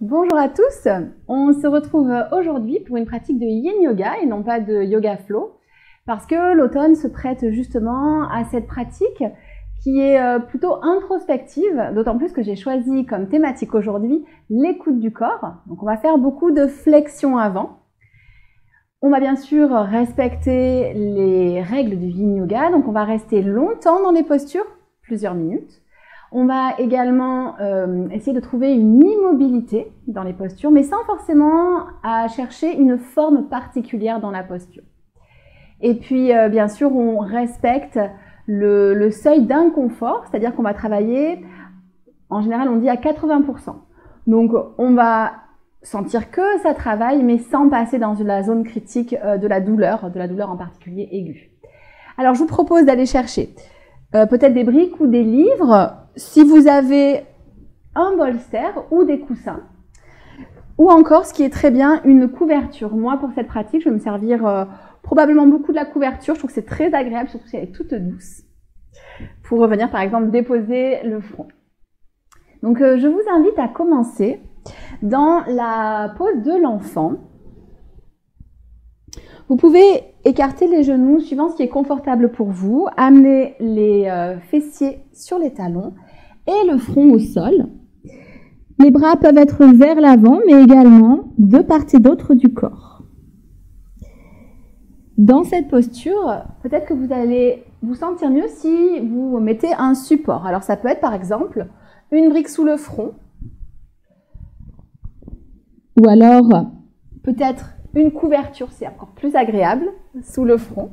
Bonjour à tous, on se retrouve aujourd'hui pour une pratique de Yin Yoga et non pas de Yoga Flow parce que l'automne se prête justement à cette pratique qui est plutôt introspective, d'autant plus que j'ai choisi comme thématique aujourd'hui l'écoute du corps. Donc on va faire beaucoup de flexion avant. On va bien sûr respecter les règles du Yin Yoga, donc on va rester longtemps dans les postures, plusieurs minutes. On va également essayer de trouver une immobilité dans les postures, mais sans forcément à chercher une forme particulière dans la posture. Et puis, bien sûr, on respecte le seuil d'inconfort, c'est-à-dire qu'on va travailler, en général, on dit à 80%. Donc, on va sentir que ça travaille, mais sans passer dans la zone critique de la douleur en particulier aiguë. Alors, je vous propose d'aller chercher peut-être des briques ou des livres, si vous avez un bolster ou des coussins, ou encore, ce qui est très bien, une couverture. Moi, pour cette pratique, je vais me servir probablement beaucoup de la couverture. Je trouve que c'est très agréable, surtout si elle est toute douce, pour revenir, par exemple, déposer le front. Donc, je vous invite à commencer dans la pose de l'enfant. Vous pouvez écarter les genoux suivant ce qui est confortable pour vous, amener les fessiers sur les talons et le front au sol. Les bras peuvent être vers l'avant, mais également de part et d'autre du corps. Dans cette posture, peut-être que vous allez vous sentir mieux si vous mettez un support. Alors ça peut être par exemple une brique sous le front, ou alors peut-être une couverture, c'est encore plus agréable, sous le front.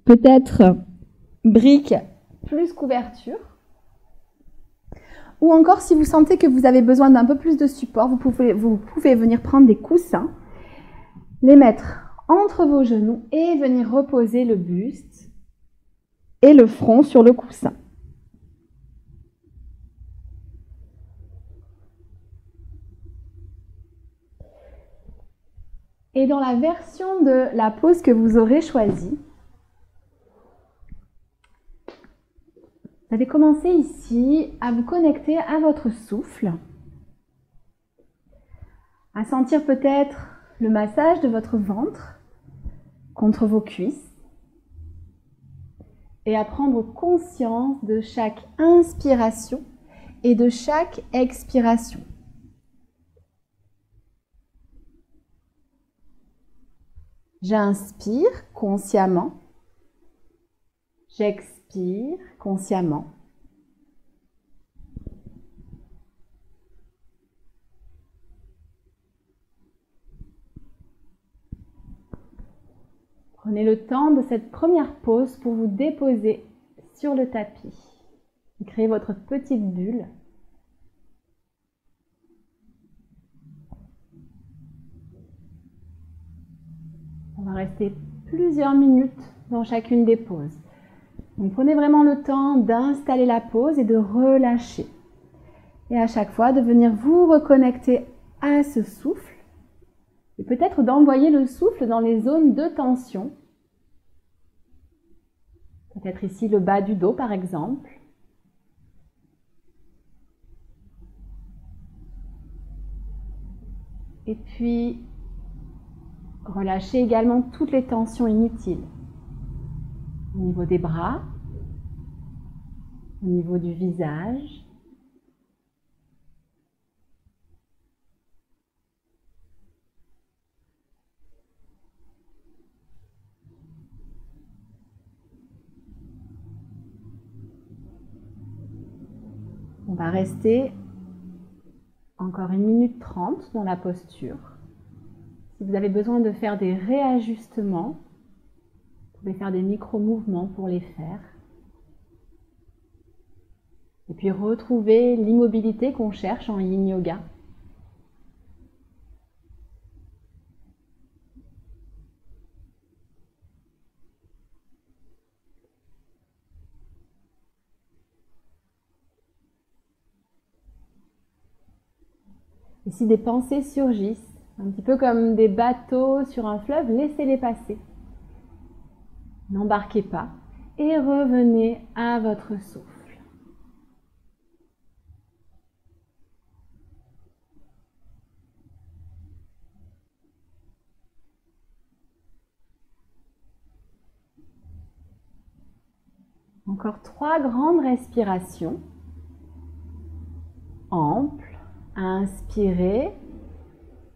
Peut-être brique plus couverture. Ou encore, si vous sentez que vous avez besoin d'un peu plus de support, vous pouvez venir prendre des coussins, les mettre entre vos genoux et venir reposer le buste et le front sur le coussin. Et dans la version de la pose que vous aurez choisie, vous allez commencer ici à vous connecter à votre souffle, à sentir peut-être le massage de votre ventre contre vos cuisses et à prendre conscience de chaque inspiration et de chaque expiration. J'inspire consciemment, j'expire consciemment. Prenez le temps de cette première pause pour vous déposer sur le tapis. Créez votre petite bulle. On va rester plusieurs minutes dans chacune des pauses. Donc prenez vraiment le temps d'installer la pause et de relâcher. Et à chaque fois, de venir vous reconnecter à ce souffle. Et peut-être d'envoyer le souffle dans les zones de tension. Peut-être ici le bas du dos par exemple. Et puis, relâchez également toutes les tensions inutiles. Au niveau des bras, au niveau du visage. On va rester encore 1 minute 30 dans la posture. Si vous avez besoin de faire des réajustements, vous pouvez faire des micro-mouvements pour les faire. Et puis retrouver l'immobilité qu'on cherche en Yin Yoga. Et si des pensées surgissent, un petit peu comme des bateaux sur un fleuve, laissez-les passer. N'embarquez pas et revenez à votre souffle. Encore 3 grandes respirations. Ample. Inspirez.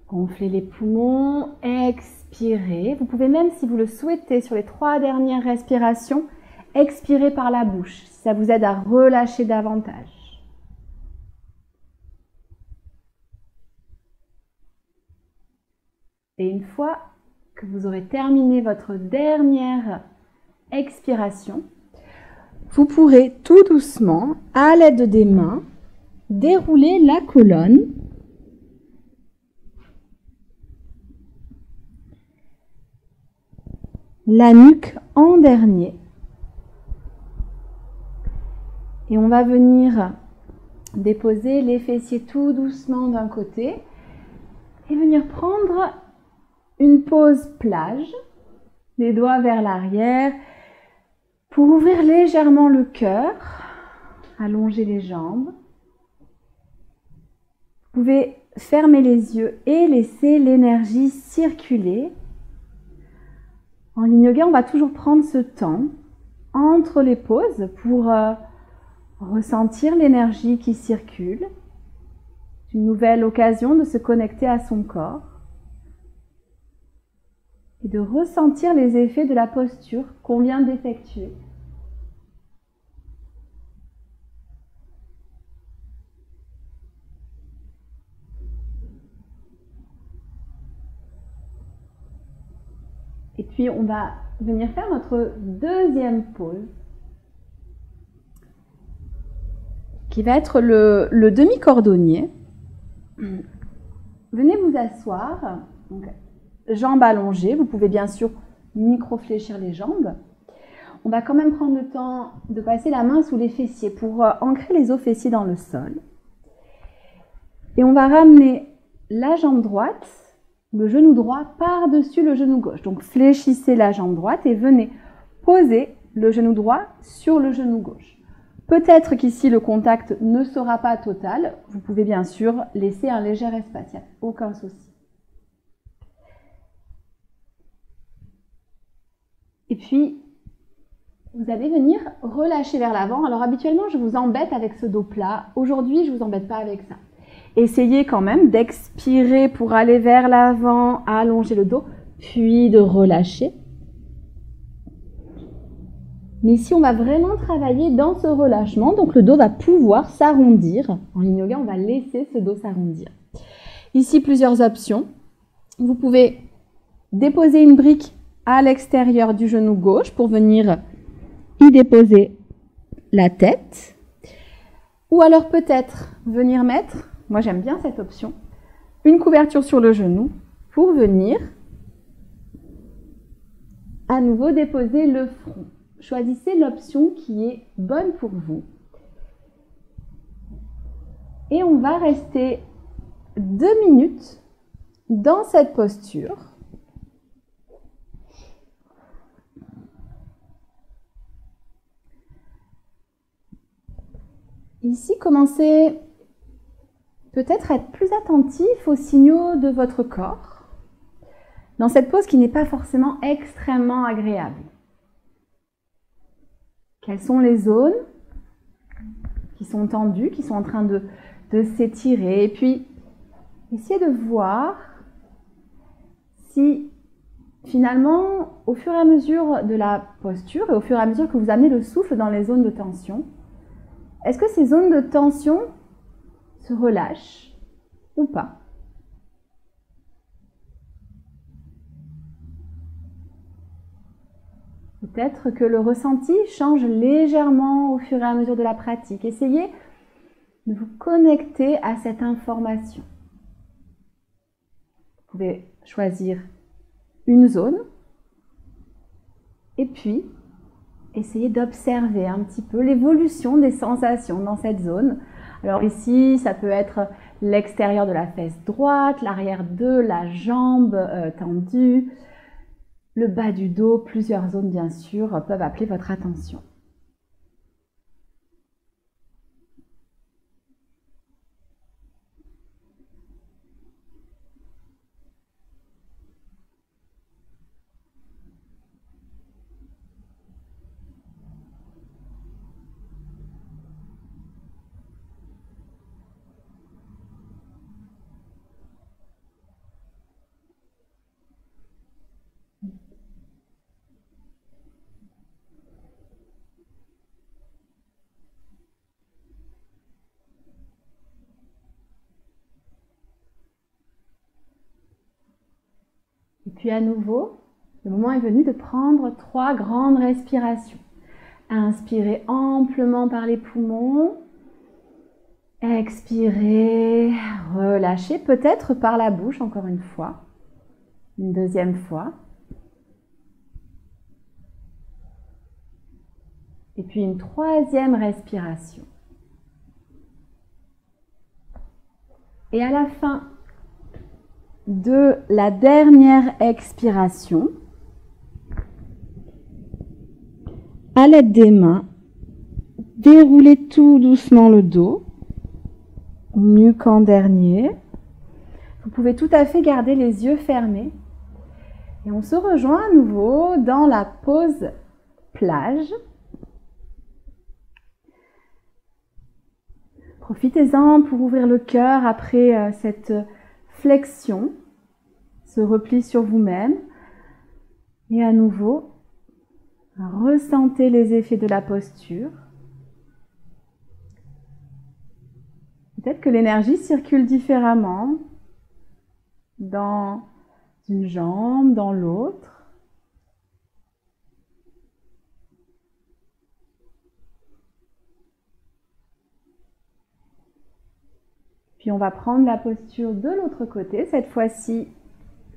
Gonflez les poumons. Expirez. Vous pouvez même, si vous le souhaitez, sur les 3 dernières respirations, expirer par la bouche. Si ça vous aide à relâcher davantage. Et une fois que vous aurez terminé votre dernière expiration, vous pourrez tout doucement, à l'aide des mains, dérouler la colonne. La nuque en dernier. Et on va venir déposer les fessiers tout doucement d'un côté et venir prendre une pause plage, les doigts vers l'arrière, pour ouvrir légèrement le cœur, allonger les jambes. Vous pouvez fermer les yeux et laisser l'énergie circuler. En yin yoga, on va toujours prendre ce temps entre les pauses pour ressentir l'énergie qui circule. C'est une nouvelle occasion de se connecter à son corps et de ressentir les effets de la posture qu'on vient d'effectuer. Et puis on va venir faire notre deuxième pause, qui va être le demi-cordonnier. Venez vous asseoir, donc, jambes allongées. Vous pouvez bien sûr micro-fléchir les jambes. On va quand même prendre le temps de passer la main sous les fessiers pour ancrer les os fessiers dans le sol. Et on va ramener la jambe droite, le genou droit par-dessus le genou gauche. Donc fléchissez la jambe droite et venez poser le genou droit sur le genou gauche. Peut-être qu'ici le contact ne sera pas total. Vous pouvez bien sûr laisser un léger espace, il n'y a aucun souci. Et puis, vous allez venir relâcher vers l'avant. Alors habituellement, je vous embête avec ce dos plat. Aujourd'hui, je ne vous embête pas avec ça. Essayez quand même d'expirer pour aller vers l'avant, allonger le dos, puis de relâcher. Mais ici, on va vraiment travailler dans ce relâchement. Donc, le dos va pouvoir s'arrondir. En yin yoga, on va laisser ce dos s'arrondir. Ici, plusieurs options. Vous pouvez déposer une brique à l'extérieur du genou gauche pour venir y déposer la tête. Ou alors peut-être venir mettre, moi j'aime bien cette option, une couverture sur le genou pour venir à nouveau déposer le front. Choisissez l'option qui est bonne pour vous. Et on va rester 2 minutes dans cette posture. Ici, commencez peut-être à être plus attentif aux signaux de votre corps dans cette pose qui n'est pas forcément extrêmement agréable. Quelles sont les zones qui sont tendues, qui sont en train de s'étirer? Et puis, essayez de voir si finalement, au fur et à mesure de la posture et au fur et à mesure que vous amenez le souffle dans les zones de tension, est-ce que ces zones de tension se relâchent ou pas? Peut-être que le ressenti change légèrement au fur et à mesure de la pratique. Essayez de vous connecter à cette information. Vous pouvez choisir une zone et puis essayez d'observer un petit peu l'évolution des sensations dans cette zone. Alors ici, ça peut être l'extérieur de la fesse droite, l'arrière de la jambe tendue, le bas du dos, plusieurs zones bien sûr peuvent appeler votre attention. Puis à nouveau, le moment est venu de prendre 3 grandes respirations. Inspirez amplement par les poumons. Expirez, relâchez peut-être par la bouche encore une fois. Une deuxième fois. Et puis une 3e respiration. Et à la fin de la dernière expiration, à l'aide des mains, déroulez tout doucement le dos, nuque en dernier. Vous pouvez tout à fait garder les yeux fermés. Et on se rejoint à nouveau dans la pause plage. Profitez-en pour ouvrir le cœur après cette flexion, ce repli sur vous-même. Et à nouveau, ressentez les effets de la posture. Peut-être que l'énergie circule différemment dans une jambe, dans l'autre. Puis on va prendre la posture de l'autre côté. Cette fois-ci,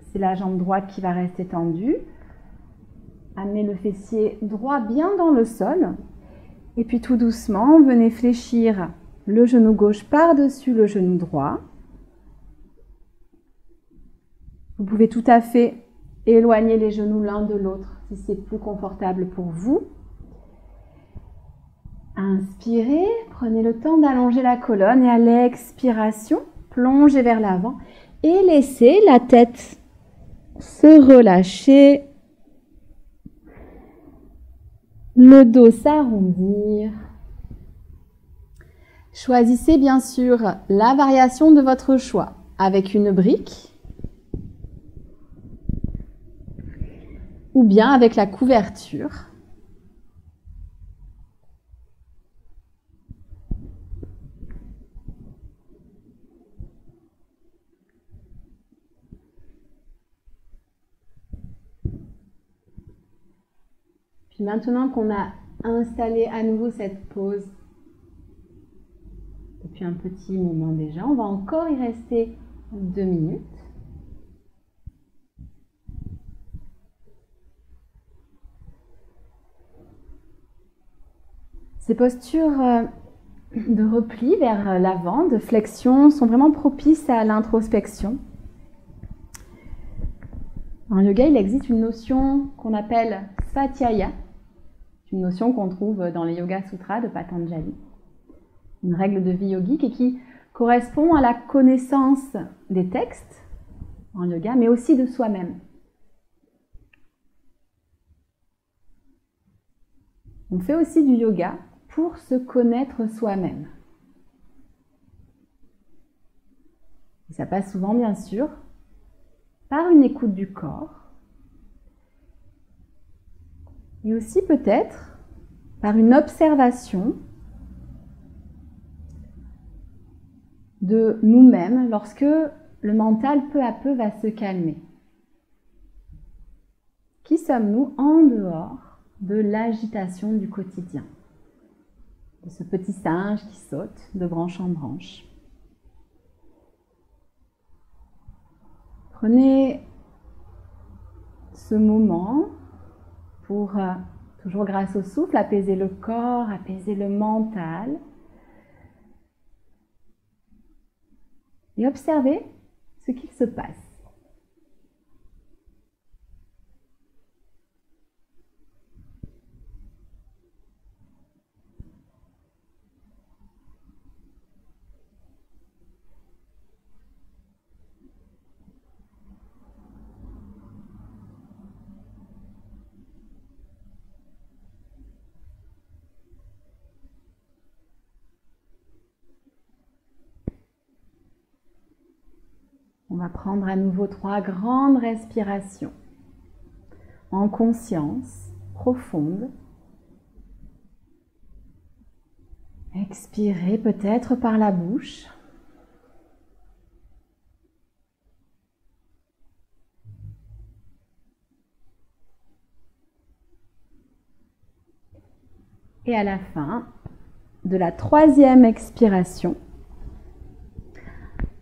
c'est la jambe droite qui va rester tendue. Amenez le fessier droit bien dans le sol. Et puis tout doucement, venez fléchir le genou gauche par-dessus le genou droit. Vous pouvez tout à fait éloigner les genoux l'un de l'autre si c'est plus confortable pour vous. Inspirez, prenez le temps d'allonger la colonne et à l'expiration, plongez vers l'avant et laissez la tête se relâcher, le dos s'arrondir. Choisissez bien sûr la variation de votre choix avec une brique ou bien avec la couverture. Puis maintenant qu'on a installé à nouveau cette pause depuis un petit moment déjà, on va encore y rester 2 minutes. Ces postures de repli vers l'avant, de flexion, sont vraiment propices à l'introspection. En yoga, il existe une notion qu'on appelle Svatiyaya, une notion qu'on trouve dans les Yoga Sutras de Patanjali, une règle de vie yogique et qui correspond à la connaissance des textes en yoga, mais aussi de soi-même. On fait aussi du yoga pour se connaître soi-même. Et ça passe souvent, bien sûr, par une écoute du corps, et aussi peut-être par une observation de nous-mêmes lorsque le mental peu à peu va se calmer. Qui sommes-nous en dehors de l'agitation du quotidien, de ce petit singe qui saute de branche en branche? Prenez ce moment pour, toujours grâce au souffle, apaiser le corps, apaiser le mental. Et observez ce qu'il se passe. On va prendre à nouveau 3 grandes respirations en conscience profonde. Expirez peut-être par la bouche. Et à la fin de la troisième expiration,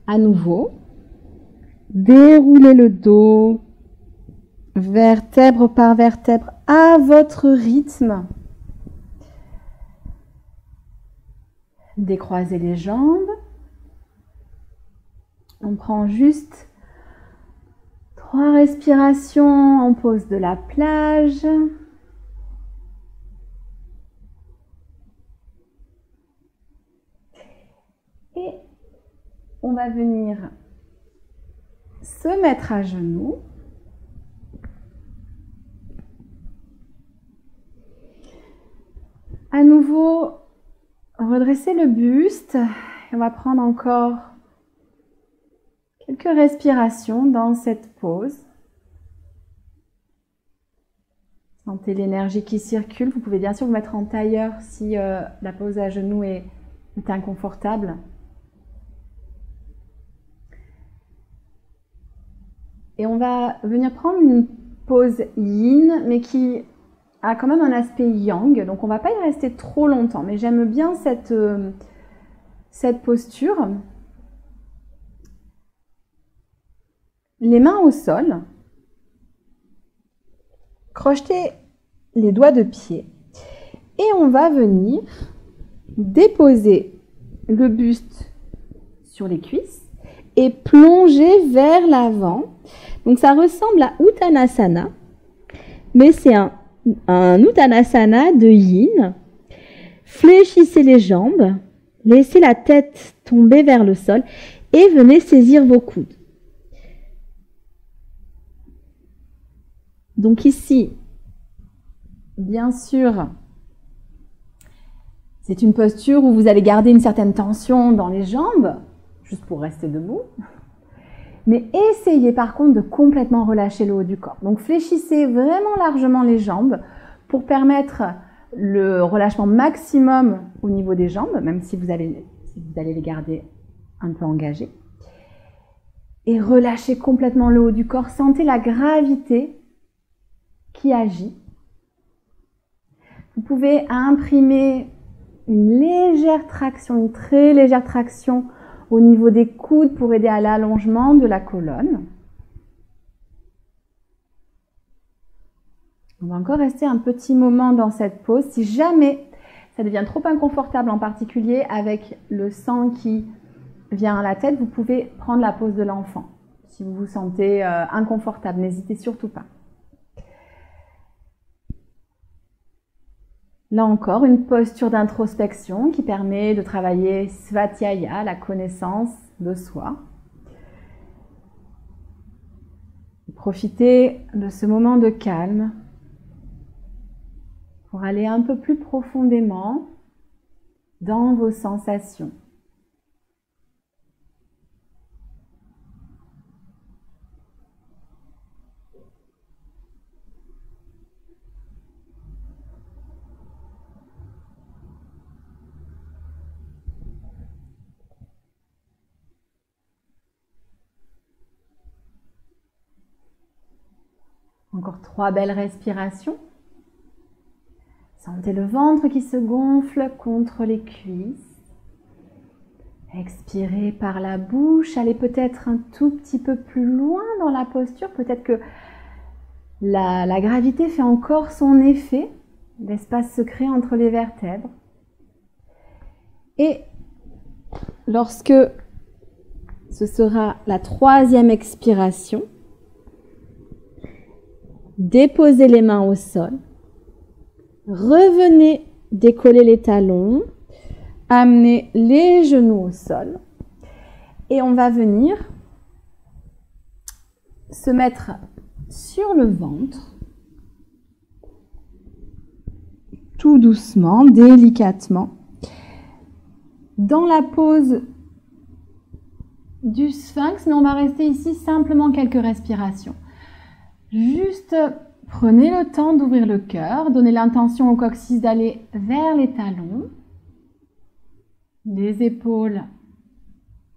à nouveau, déroulez le dos, vertèbre par vertèbre, à votre rythme. Décroisez les jambes. On prend juste 3 respirations en pause de la plage. Et on va venir se mettre à genoux. À nouveau, redresser le buste. On va prendre encore quelques respirations dans cette pause. Sentez l'énergie qui circule. Vous pouvez bien sûr vous mettre en tailleur si la pose à genoux est inconfortable. Et on va venir prendre une pose yin, mais qui a quand même un aspect yang. Donc on ne va pas y rester trop longtemps, mais j'aime bien cette posture. Les mains au sol. Crochetez les doigts de pied. Et on va venir déposer le buste sur les cuisses et plonger vers l'avant. Donc ça ressemble à Uttanasana, mais c'est un Uttanasana de yin. Fléchissez les jambes, laissez la tête tomber vers le sol et venez saisir vos coudes. Donc ici, bien sûr, c'est une posture où vous allez garder une certaine tension dans les jambes, juste pour rester debout. Mais essayez par contre de complètement relâcher le haut du corps. Donc fléchissez vraiment largement les jambes pour permettre le relâchement maximum au niveau des jambes, même si vous allez les garder un peu engagées. Et relâchez complètement le haut du corps. Sentez la gravité qui agit. Vous pouvez imprimer une légère traction, une très légère traction au niveau des coudes pour aider à l'allongement de la colonne. On va encore rester un petit moment dans cette pose. Si jamais ça devient trop inconfortable, en particulier avec le sang qui vient à la tête, vous pouvez prendre la pose de l'enfant. Si vous vous sentez inconfortable, n'hésitez surtout pas. Là encore, une posture d'introspection qui permet de travailler Svatiyaya, la connaissance de soi. Profitez de ce moment de calme pour aller un peu plus profondément dans vos sensations. Encore 3 belles respirations. Sentez le ventre qui se gonfle contre les cuisses. Expirez par la bouche. Allez peut-être un tout petit peu plus loin dans la posture. Peut-être que la gravité fait encore son effet. L'espace se crée entre les vertèbres. Et lorsque ce sera la 3e expiration, déposez les mains au sol, revenez décoller les talons, amenez les genoux au sol et on va venir se mettre sur le ventre, tout doucement, délicatement, dans la pose du sphinx, mais on va rester ici simplement quelques respirations. Juste prenez le temps d'ouvrir le cœur, donnez l'intention au coccyx d'aller vers les talons, les épaules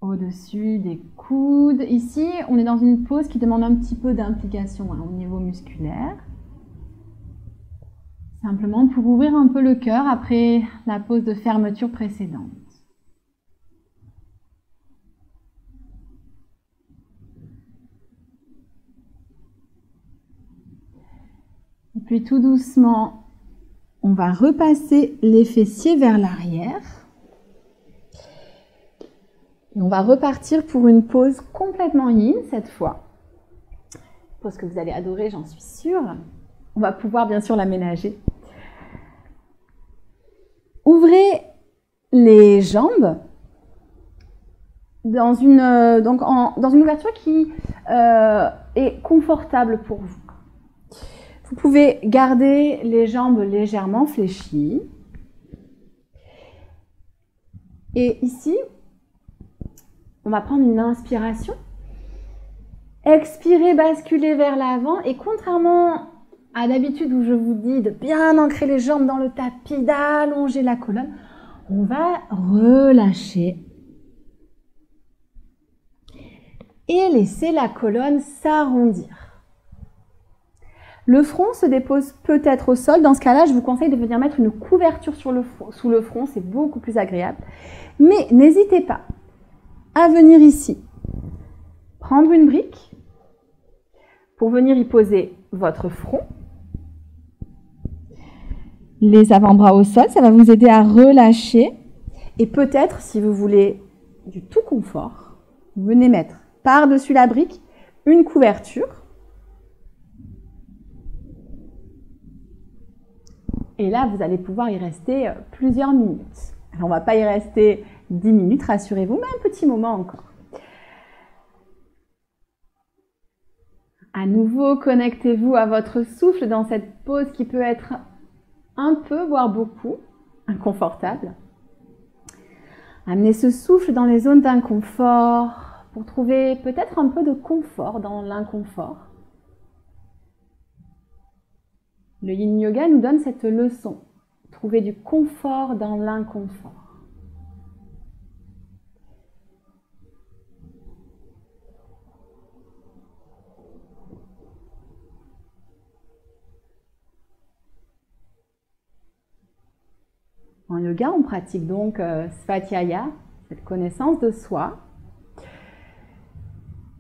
au-dessus des coudes. Ici, on est dans une pose qui demande un petit peu d'implication au niveau musculaire. Simplement pour ouvrir un peu le cœur après la pause de fermeture précédente. Et puis tout doucement, on va repasser les fessiers vers l'arrière. Et on va repartir pour une pause complètement yin cette fois. Pause que vous allez adorer, j'en suis sûre. On va pouvoir bien sûr l'aménager. Ouvrez les jambes dans une ouverture qui est confortable pour vous. Vous pouvez garder les jambes légèrement fléchies. Et ici, on va prendre une inspiration. Expirez, basculez vers l'avant. Et contrairement à d'habitude où je vous dis de bien ancrer les jambes dans le tapis, d'allonger la colonne, on va relâcher. Et laisser la colonne s'arrondir. Le front se dépose peut-être au sol. Dans ce cas-là, je vous conseille de venir mettre une couverture sous le front. C'est beaucoup plus agréable. Mais n'hésitez pas à venir ici, prendre une brique pour venir y poser votre front. Les avant-bras au sol, ça va vous aider à relâcher. Et peut-être, si vous voulez du tout confort, vous venez mettre par-dessus la brique une couverture. Et là, vous allez pouvoir y rester plusieurs minutes. Alors, on ne va pas y rester 10 minutes, rassurez-vous, mais un petit moment encore. À nouveau, connectez-vous à votre souffle dans cette pause qui peut être un peu, voire beaucoup, inconfortable. Amenez ce souffle dans les zones d'inconfort pour trouver peut-être un peu de confort dans l'inconfort. Le Yin Yoga nous donne cette leçon, trouver du confort dans l'inconfort. En yoga, on pratique donc Svadhyaya, cette connaissance de soi.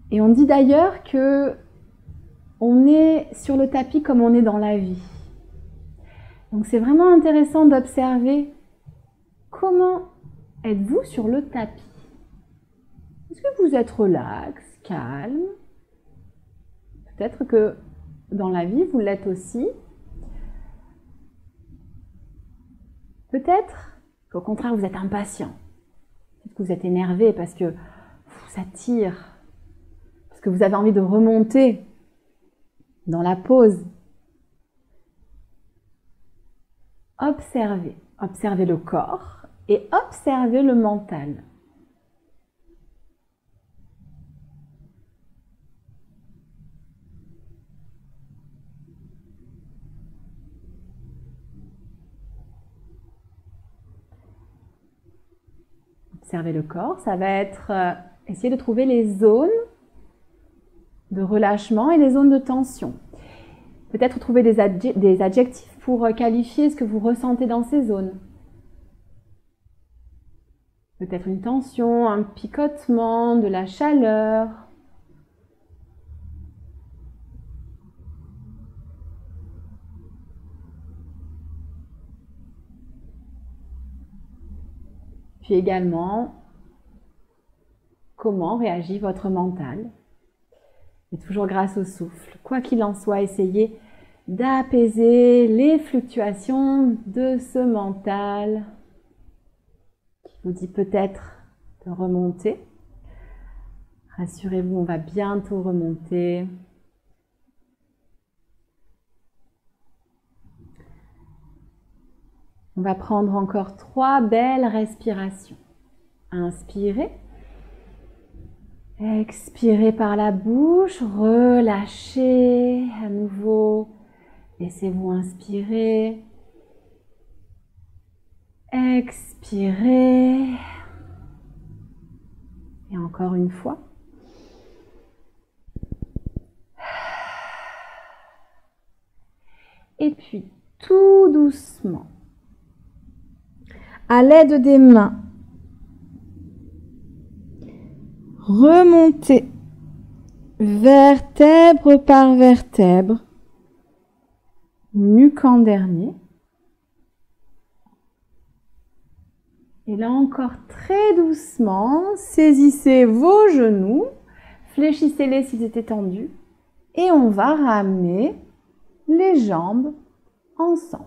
Et on dit d'ailleurs que on est sur le tapis comme on est dans la vie. Donc c'est vraiment intéressant d'observer comment êtes-vous sur le tapis. Est-ce que vous êtes relax, calme? Peut-être que dans la vie, vous l'êtes aussi. Peut-être qu'au contraire, vous êtes impatient. Peut-être que vous êtes énervé parce que ça tire, parce que vous avez envie de remonter dans la pause. Observez. Observez le corps et observez le mental. Observez le corps, ça va être essayer de trouver les zones de relâchement et les zones de tension. Peut-être trouver des adjectifs pour qualifier ce que vous ressentez dans ces zones. Peut-être une tension, un picotement, de la chaleur. Puis également, comment réagit votre mental? Et toujours grâce au souffle. Quoi qu'il en soit, essayez d'apaiser les fluctuations de ce mental qui vous dit peut-être de remonter. Rassurez-vous, on va bientôt remonter. On va prendre encore 3 belles respirations. Inspirez. Expirez par la bouche, relâchez à nouveau, laissez-vous inspirer, expirez, et encore une fois. Et puis, tout doucement, à l'aide des mains, remontez vertèbre par vertèbre, nuque en dernier. Et là encore très doucement, saisissez vos genoux, fléchissez-les s'ils étaient tendus et on va ramener les jambes ensemble.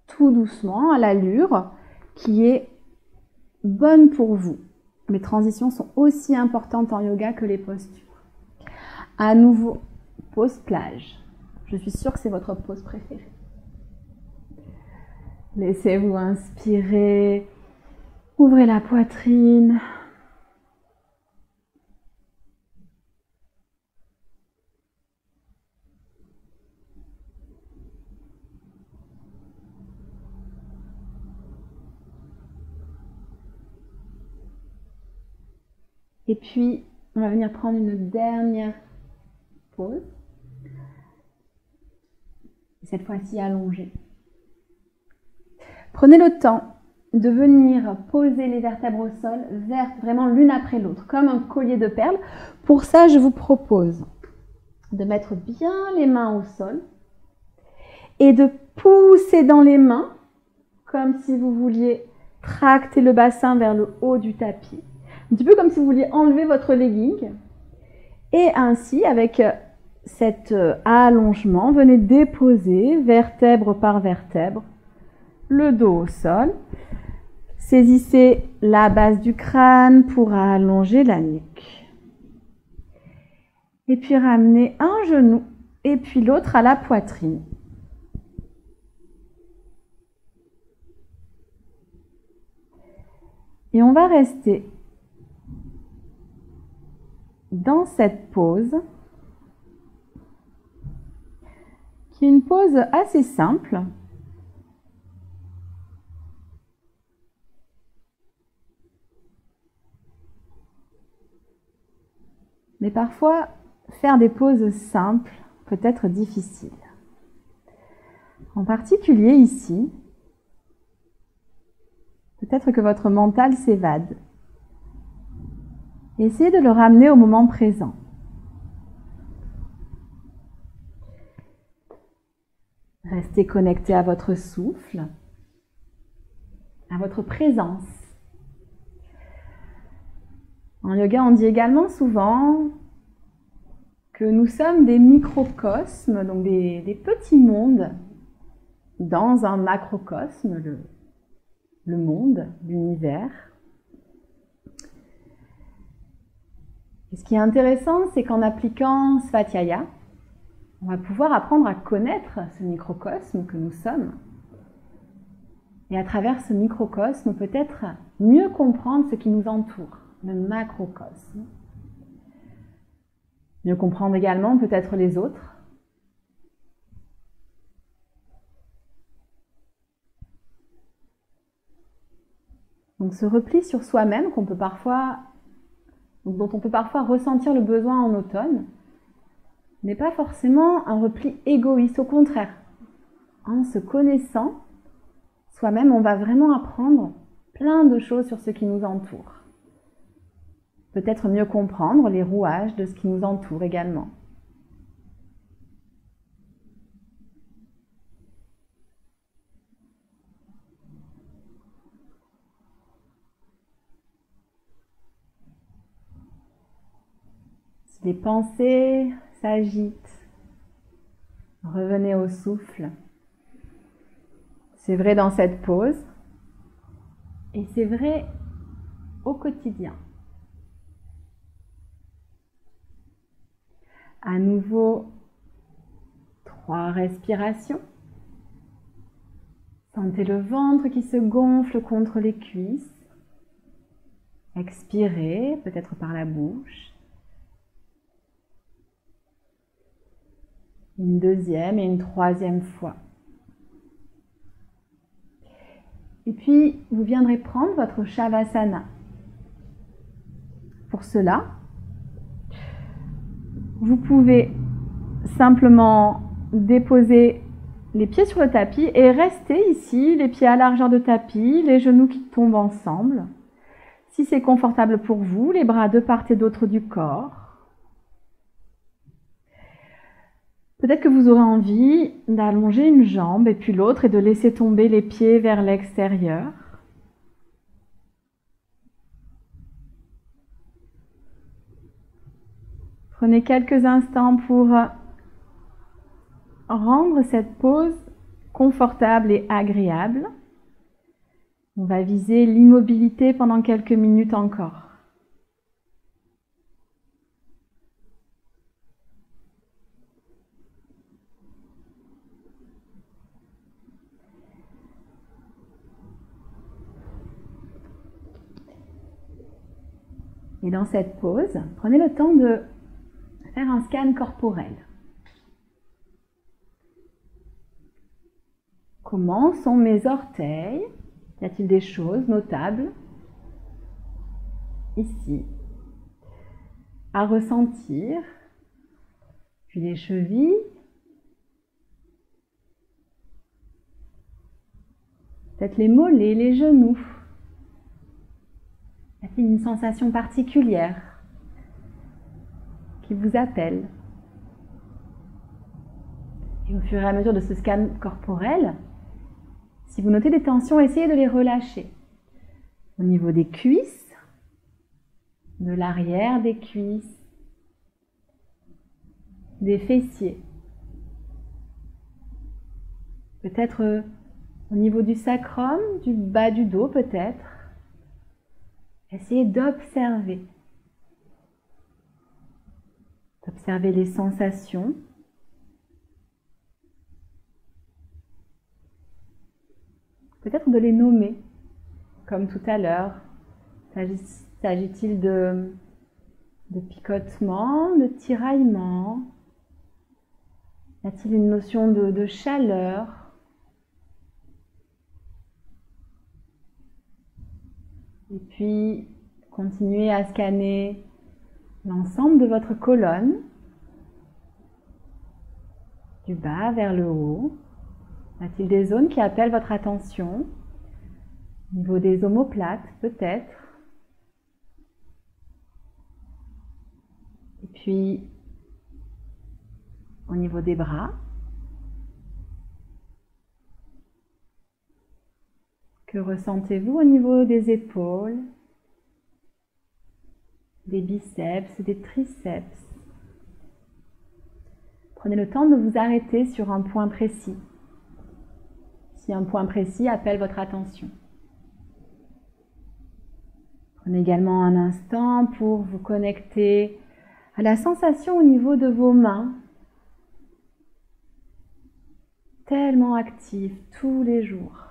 Tout doucement, à l'allure qui est bonne pour vous. Les transitions sont aussi importantes en yoga que les postures. À nouveau, pose plage. Je suis sûre que c'est votre pose préférée. Laissez-vous inspirer. Ouvrez la poitrine. Et puis, on va venir prendre une dernière pause. Cette fois-ci allongée. Prenez le temps de venir poser les vertèbres au sol, vraiment l'une après l'autre, comme un collier de perles. Pour ça, je vous propose de mettre bien les mains au sol et de pousser dans les mains, comme si vous vouliez tracter le bassin vers le haut du tapis. Un petit peu comme si vous vouliez enlever votre legging. Et ainsi, avec cet allongement, venez déposer vertèbre par vertèbre le dos au sol. Saisissez la base du crâne pour allonger la nuque. Et puis ramenez un genou et puis l'autre à la poitrine. Et on va rester dans cette pose, qui est une pose assez simple. Mais parfois, faire des pauses simples peut être difficile. En particulier ici, peut-être que votre mental s'évade. Essayez de le ramener au moment présent. Restez connecté à votre souffle, à votre présence. En yoga, on dit également souvent que nous sommes des microcosmes, donc des petits mondes dans un macrocosme, le monde, l'univers. Et ce qui est intéressant, c'est qu'en appliquant Svatiyaya, on va pouvoir apprendre à connaître ce microcosme que nous sommes. Et à travers ce microcosme, peut-être mieux comprendre ce qui nous entoure, le macrocosme. Mieux comprendre également peut-être les autres. Donc ce repli sur soi-même dont on peut parfois ressentir le besoin en automne, n'est pas forcément un repli égoïste, au contraire. En se connaissant soi-même, on va vraiment apprendre plein de choses sur ce qui nous entoure. Peut-être mieux comprendre les rouages de ce qui nous entoure également. Si les pensées s'agitent, revenez au souffle. C'est vrai dans cette pause et c'est vrai au quotidien. À nouveau, 3 respirations. Sentez le ventre qui se gonfle contre les cuisses. Expirez, peut-être par la bouche. Une deuxième et une troisième fois. Et puis, vous viendrez prendre votre Shavasana. Pour cela, vous pouvez simplement déposer les pieds sur le tapis et restez ici, les pieds à largeur de tapis, les genoux qui tombent ensemble. Si c'est confortable pour vous, les bras de part et d'autre du corps. Peut-être que vous aurez envie d'allonger une jambe et puis l'autre et de laisser tomber les pieds vers l'extérieur. Prenez quelques instants pour rendre cette pose confortable et agréable. On va viser l'immobilité pendant quelques minutes encore. Et dans cette pose, prenez le temps de faire un scan corporel. Comment sont mes orteils? Y a-t-il des choses notables ici à ressentir? Puis les chevilles. Peut-être les mollets, les genoux. Y a-t-il une sensation particulière qui vous appelle? Et au fur et à mesure de ce scan corporel, si vous notez des tensions, essayez de les relâcher. Au niveau des cuisses, de l'arrière des cuisses, des fessiers. Peut-être au niveau du sacrum, du bas du dos peut-être. Essayez d'observer. D'observer les sensations. Peut-être de les nommer, comme tout à l'heure. S'agit-il de picotement, de tiraillement? Y a-t-il une notion de chaleur? Et puis, continuez à scanner l'ensemble de votre colonne, du bas vers le haut. Y a-t-il des zones qui appellent votre attention? Au niveau des omoplates, peut-être. Et puis, au niveau des bras. Que ressentez-vous au niveau des épaules, des biceps, des triceps? Prenez le temps de vous arrêter sur un point précis, si un point précis appelle votre attention. Prenez également un instant pour vous connecter à la sensation au niveau de vos mains, tellement actives tous les jours.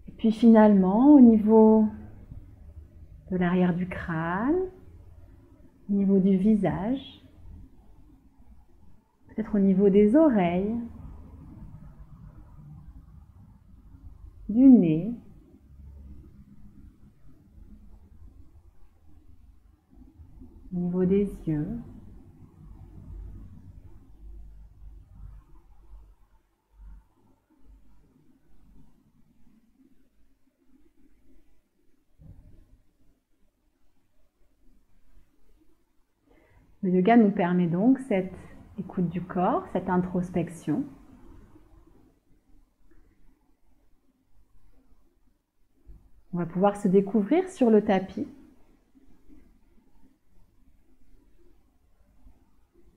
Et puis finalement, au niveau de l'arrière du crâne, au niveau du visage, peut-être au niveau des oreilles, du nez, au niveau des yeux. Le yoga nous permet donc cette écoute du corps, cette introspection. On va pouvoir se découvrir sur le tapis.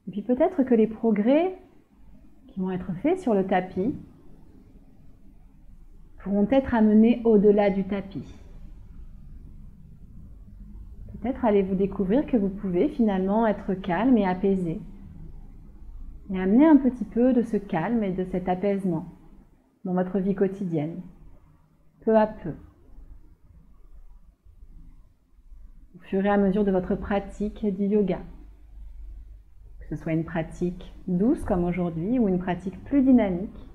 Et puis peut-être que les progrès qui vont être faits sur le tapis pourront être amenés au-delà du tapis. Peut-être allez-vous découvrir que vous pouvez finalement être calme et apaisé. Et amener un petit peu de ce calme et de cet apaisement dans votre vie quotidienne, peu à peu. Au fur et à mesure de votre pratique du yoga. Que ce soit une pratique douce comme aujourd'hui ou une pratique plus dynamique.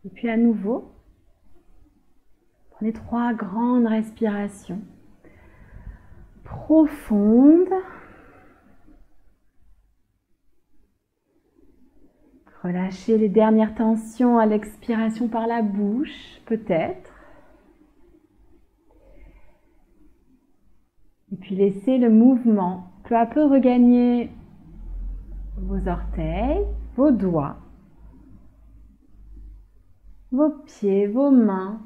Et puis à nouveau, prenez 3 grandes respirations profondes. Relâchez les dernières tensions à l'expiration par la bouche, peut-être. Et puis laissez le mouvement peu à peu regagner vos orteils, vos doigts, vos pieds, vos mains.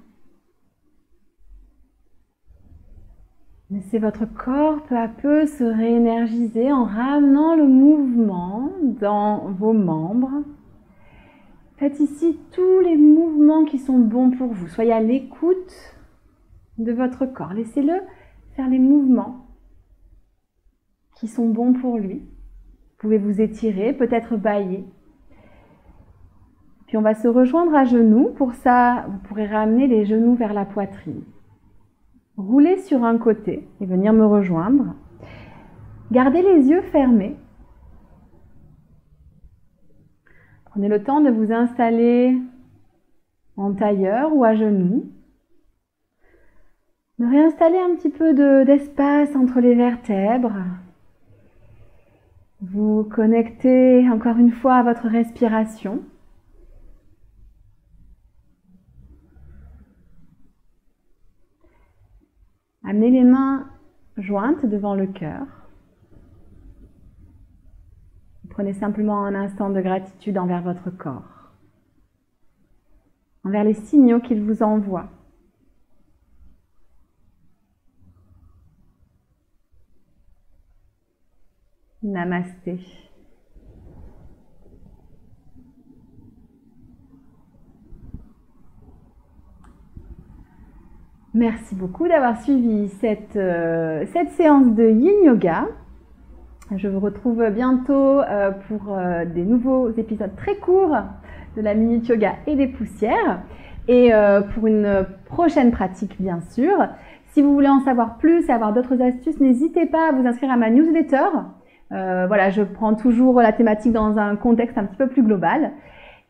Laissez votre corps peu à peu se réénergiser en ramenant le mouvement dans vos membres. Faites ici tous les mouvements qui sont bons pour vous. Soyez à l'écoute de votre corps. Laissez-le faire les mouvements qui sont bons pour lui. Vous pouvez vous étirer, peut-être bâiller. Puis on va se rejoindre à genoux. Pour ça, vous pourrez ramener les genoux vers la poitrine. Roulez sur un côté et venir me rejoindre. Gardez les yeux fermés. Prenez le temps de vous installer en tailleur ou à genoux. De réinstaller un petit peu d'espace entre les vertèbres. Vous connectez encore une fois à votre respiration. Amenez les mains jointes devant le cœur. Prenez simplement un instant de gratitude envers votre corps, envers les signaux qu'il vous envoie. Namasté. Merci beaucoup d'avoir suivi cette séance de Yin Yoga. Je vous retrouve bientôt pour des nouveaux épisodes très courts de la Minute Yoga et des poussières. Et pour une prochaine pratique, bien sûr. Si vous voulez en savoir plus et avoir d'autres astuces, n'hésitez pas à vous inscrire à ma newsletter. Voilà, je prends toujours la thématique dans un contexte un petit peu plus global.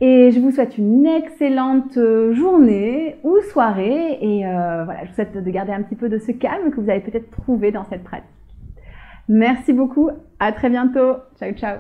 Et je vous souhaite une excellente journée ou soirée. Et voilà, je vous souhaite de garder un petit peu de ce calme que vous avez peut-être trouvé dans cette pratique. Merci beaucoup, à très bientôt. Ciao, ciao.